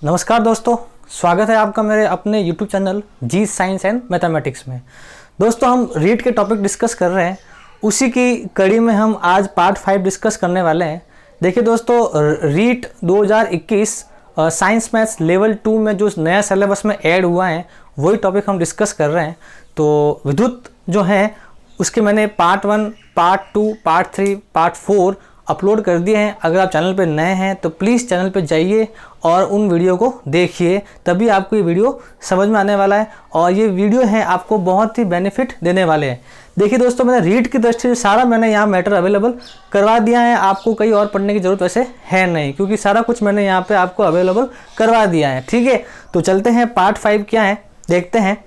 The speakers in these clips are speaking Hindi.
नमस्कार दोस्तों, स्वागत है आपका मेरे अपने YouTube channel G science and mathematics में। दोस्तों, हम रीट के टॉपिक डिस्कस कर रहे हैं, उसी की कड़ी में हम आज पार्ट 5 डिस्कस करने वाले हैं। देखिए दोस्तों, रीट 2021 साइंस मैथ्स लेवल 2 में जो नया सिलेबस में ऐड हुआ है वही टॉपिक हम डिस्कस कर रहे हैं। तो विद्युत जो है उसके मैंने part 1, part 2, part 3, part 4 upload कर दिए हैं। अगर आप चैनल पे नए हैं तो प्लीज़ चैनल पे जाइए और उन वीडियो को देखिए, तभी आपको ये वीडियो समझ में आने वाला है और ये वीडियो है आपको बहुत ही बेनिफिट देने वाले हैं। देखिए दोस्तों, मैंने रीड की दृष्टि से सारा मैंने यहाँ मैटर अवेलेबल करवा दिया है। आपको कहीं और पढ़ने की ज़रूरत वैसे है नहीं, क्योंकि सारा कुछ मैंने यहाँ पे आपको अवेलेबल करवा दिया है। ठीक है, तो चलते हैं पार्ट 5 क्या है देखते हैं।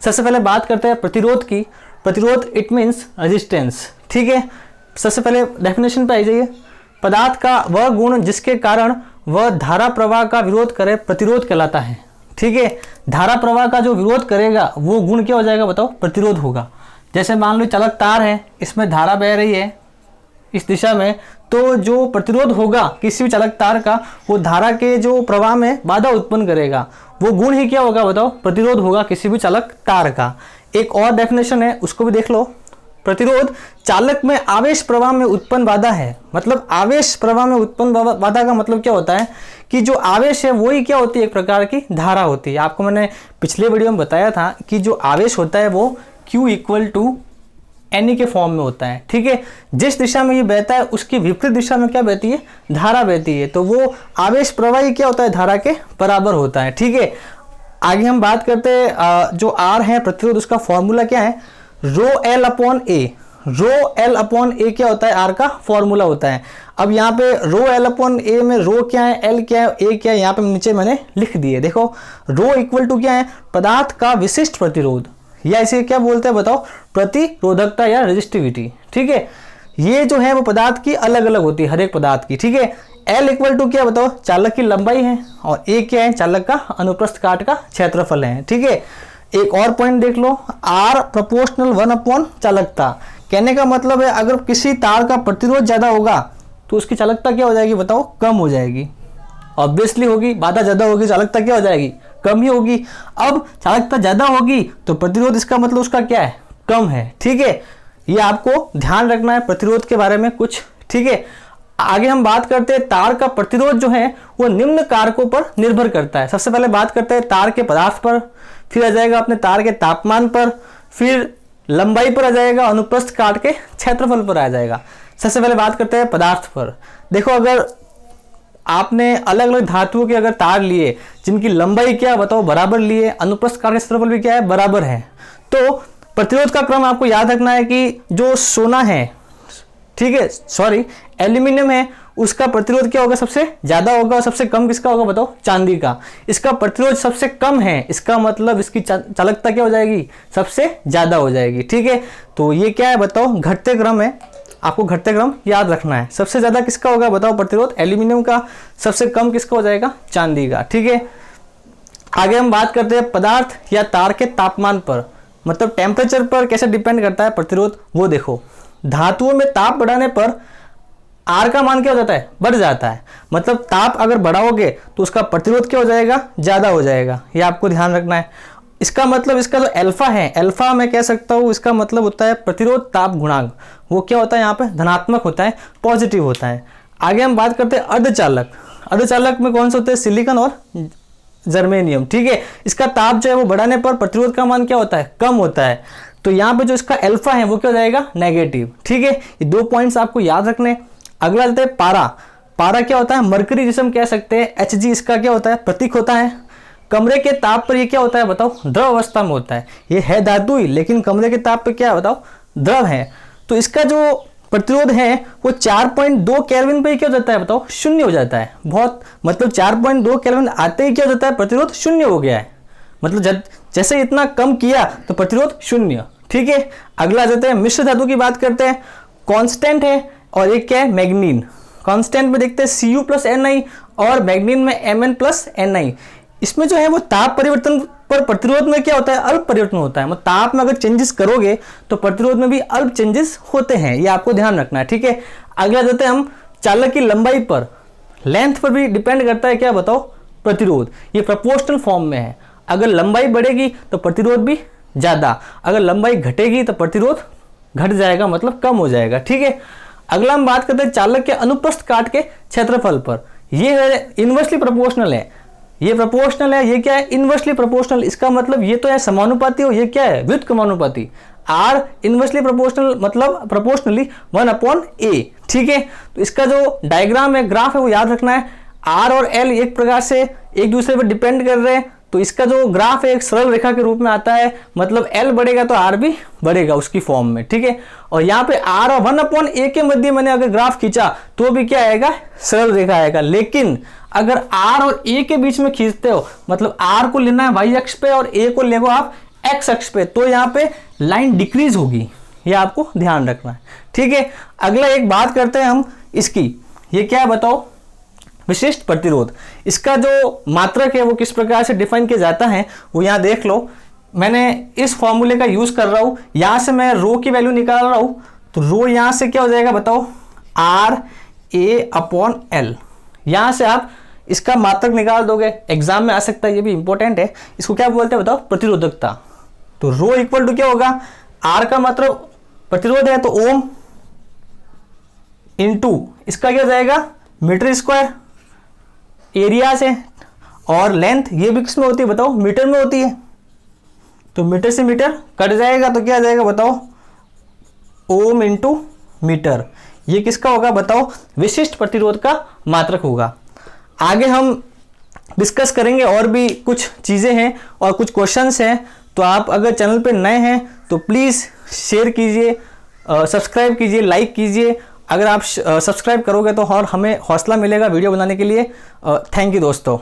सबसे पहले बात करते हैं प्रतिरोध की। प्रतिरोध इट मीन्स रेजिस्टेंस। ठीक है, सबसे पहले डेफिनेशन पे आ जाइए। पदार्थ का वह गुण जिसके कारण वह धारा प्रवाह का विरोध करे प्रतिरोध कहलाता है। ठीक है, धारा प्रवाह का जो विरोध करेगा वो गुण क्या हो जाएगा बताओ? प्रतिरोध होगा। जैसे मान लो चालक तार है, इसमें धारा बह रही है इस दिशा में, तो जो प्रतिरोध होगा किसी भी चालक तार का वो धारा के जो प्रवाह में बाधा उत्पन्न करेगा, वो गुण ही क्या होगा बताओ? प्रतिरोध होगा किसी भी चालक तार का। एक और डेफिनेशन है, उसको भी देख लो। प्रतिरोध चालक में आवेश प्रवाह में उत्पन्न बाधा है। मतलब आवेश प्रवाह में उत्पन्न बाधा का मतलब क्या होता है कि जो आवेश है वही क्या होती है? एक प्रकार की धारा होती है। आपको मैंने पिछले वीडियो में बताया था कि जो आवेश होता है वो Q = NE के फॉर्म में होता है। ठीक है, जिस दिशा में ये बहता है उसकी विपरीत दिशा में क्या बहती है? धारा बहती है। तो वो आवेश प्रवाह ही क्या होता है? धारा के बराबर होता है। ठीक है, आगे हम बात करते हैं जो R है प्रतिरोध, उसका फॉर्मूला क्या है? ρL/A। ρL/A क्या होता है? R का फॉर्मूला होता है। अब यहाँ पे ρL/A में रो क्या है, L क्या है, A क्या है, यहाँ पे नीचे मैंने लिख दिए। देखो, रो = क्या है? पदार्थ का विशिष्ट प्रतिरोध, या इसे क्या बोलते हैं बताओ? प्रतिरोधकता या रेजिस्टिविटी। ठीक है, ये जो है वो पदार्थ की अलग अलग होती है, हर एक पदार्थ की। ठीक है, L = क्या बताओ? चालक की लंबाई है, और A क्या है? चालक का अनुप्रस्थ काट का क्षेत्रफल है। ठीक है, एक और पॉइंट देख लो, R प्रोपोर्शनल 1/, चालकता। कहने का मतलब है अगर किसी तार का प्रतिरोध ज्यादा होगा तो उसकी चालकता क्या हो जाएगी बताओ? कम हो जाएगी। ऑब्वियसली होगी, बाधा ज्यादा होगी, चालकता क्या हो जाएगी? कम ही होगी। अब चालकता ज्यादा होगी तो प्रतिरोध, इसका मतलब उसका क्या है? कम है। ठीक है, ये आपको ध्यान रखना है प्रतिरोध के बारे में कुछ। ठीक है, आगे हम बात करते हैं तार का प्रतिरोध जो है वो निम्न कारकों पर निर्भर करता है। सबसे पहले बात करते हैं तार के पदार्थ पर, फिर आ जाएगा अपने तार के तापमान पर, फिर लंबाई पर आ जाएगा, अनुप्रस्थ काट के क्षेत्रफल पर आ जाएगा। सबसे पहले बात करते हैं पदार्थ पर। देखो, अगर आपने अलग अलग धातुओं के अगर तार लिए जिनकी लंबाई क्या बताओ? बराबर लिए, अनुप्रस्थ काट के क्षेत्रफल भी क्या है? बराबर है, तो प्रतिरोध का क्रम आपको याद रखना है कि जो सोना है, ठीक है, सॉरी एल्यूमिनियम है, उसका प्रतिरोध क्या होगा? सबसे ज्यादा होगा। और सबसे कम किसका होगा बताओ? चांदी का। इसका प्रतिरोध सबसे कम है, इसका मतलब इसकी चालकता क्या हो जाएगी? सबसे ज्यादा हो जाएगी। ठीक है, तो ये क्या है बताओ? घटते क्रम है, आपको घटते क्रम याद रखना है। सबसे ज्यादा किसका होगा बताओ प्रतिरोध? एल्यूमिनियम का। सबसे कम किसका हो जाएगा? चांदी का। ठीक है, आगे हम बात करते हैं पदार्थ या तार के तापमान पर, मतलब टेम्परेचर पर कैसे डिपेंड करता है प्रतिरोध, वो देखो। धातुओं में ताप बढ़ाने पर R का मान क्या हो जाता है? बढ़ जाता है। मतलब ताप अगर बढ़ाओगे तो उसका प्रतिरोध क्या हो जाएगा? ज्यादा हो जाएगा। ये आपको ध्यान रखना है। इसका मतलब इसका जो अल्फा है, अल्फा मैं कह सकता हूँ, इसका मतलब होता है प्रतिरोध ताप गुणांक। वो क्या होता है? यहाँ पे धनात्मक होता है, पॉजिटिव होता है। आगे हम बात करते हैं अर्धचालक। अर्धचालक में कौन से होते हैं? सिलिकॉन और जर्मेनियम। ठीक है, इसका ताप जो है वो बढ़ाने पर प्रतिरोध का मान क्या होता है? कम होता है। तो यहाँ पे जो इसका अल्फा है वो क्या हो जाएगा? नेगेटिव। ठीक है, ये 2 पॉइंट्स आपको याद रखने। अगला चलते हैं पारा। पारा क्या होता है? मरकरी जिसे हम कह सकते हैं, Hg इसका क्या होता है? प्रतीक होता है। कमरे के ताप पर ये क्या होता है बताओ? द्रव अवस्था में होता है। ये है धातु ही, लेकिन कमरे के ताप पर क्या है बताओ? द्रव है। तो इसका जो प्रतिरोध है वो 4.2 केल्विन पर क्या हो जाता है बताओ? शून्य हो जाता है। बहुत मतलब 4.2 केल्विन आते ही क्या हो जाता है? प्रतिरोध शून्य हो गया है। मतलब जैसे इतना कम किया तो प्रतिरोध शून्य। ठीक है, अगला जाते हैं मिश्र धातु की बात करते हैं। कांस्टेंट है और एक क्या है? मैग्नीन। कांस्टेंट में देखते हैं Cu+Ni और मैग्नीन में Mn+Ni। इसमें जो है वो ताप परिवर्तन पर प्रतिरोध में क्या होता है? अल्प परिवर्तन होता है। मतलब ताप में अगर चेंजेस करोगे तो प्रतिरोध में भी अल्प चेंजेस होते हैं, ये आपको ध्यान रखना है। ठीक है, अगला जाते हैं हम चालक की लंबाई पर। लेंथ पर भी डिपेंड करता है क्या बताओ? प्रतिरोध, ये प्रोपोर्शनल फॉर्म में है। अगर लंबाई बढ़ेगी तो प्रतिरोध भी ज़्यादा, अगर लंबाई घटेगी तो प्रतिरोध घट जाएगा, मतलब कम हो जाएगा। ठीक है, अगला हम बात करते हैं चालक के अनुप्रस्थ काट के क्षेत्रफल पर। ये है इनवर्सली प्रोपोर्शनल है, ये प्रोपोर्शनल है, ये क्या है इनवर्सली प्रोपोर्शनल। इसका मतलब ये तो है समानुपाती और ये क्या है व्युत्क्रमानुपाती। आर इनवर्सली प्रोपोर्शनल मतलब प्रोपोर्शनली 1/a। ठीक है, तो इसका जो डायग्राम है, ग्राफ है, वो याद रखना है। आर और एल एक प्रकार से एक दूसरे पर डिपेंड कर रहे हैं, तो इसका जो ग्राफ है एक सरल रेखा के रूप में आता है, मतलब एल बढ़ेगा तो आर भी बढ़ेगा उसकी फॉर्म में। ठीक है, और यहाँ पे आर और 1/a के मध्य मैंने अगर ग्राफ खींचा तो भी क्या आएगा, सरल रेखा आएगा। लेकिन अगर आर और ए के बीच में खींचते हो, मतलब आर को लेना है वाई अक्ष पे और ए को लेगो आप एक्स अक्ष पे, तो यहाँ पे लाइन डिक्रीज होगी, ये आपको ध्यान रखना है। ठीक है, अगला एक बात करते हैं हम इसकी, ये क्या है बताओ, विशिष्ट प्रतिरोध। इसका जो मात्रक है वो किस प्रकार से डिफाइन किया जाता है वो यहाँ देख लो। मैंने इस फॉर्मूले का यूज कर रहा हूँ, यहाँ से मैं रो की वैल्यू निकाल रहा हूँ, तो रो यहाँ से क्या हो जाएगा बताओ, RA/L। यहाँ से आप इसका मात्रक निकाल दोगे, एग्जाम में आ सकता है, ये भी इंपॉर्टेंट है। इसको क्या बोलते हैं बताओ, प्रतिरोधकता। तो रो इक्वल टू क्या होगा, आर का मात्रक प्रतिरोध है तो ओम इंटू इसका क्या हो जाएगा मीटर स्क्वायर, एरिया से, और लेंथ ये भी किस में होती है बताओ, मीटर में होती है, तो मीटर से मीटर कट जाएगा तो क्या आ जाएगा बताओ, ओम इंटू मीटर। ये किसका होगा बताओ, विशिष्ट प्रतिरोध का मात्रक होगा। आगे हम डिस्कस करेंगे, और भी कुछ चीज़ें हैं और कुछ क्वेश्चंस हैं। तो आप अगर चैनल पे नए हैं तो प्लीज़ शेयर कीजिए, सब्सक्राइब कीजिए, लाइक कीजिए। अगर आप सब्सक्राइब करोगे तो और हमें हौसला मिलेगा वीडियो बनाने के लिए। थैंक यू दोस्तों।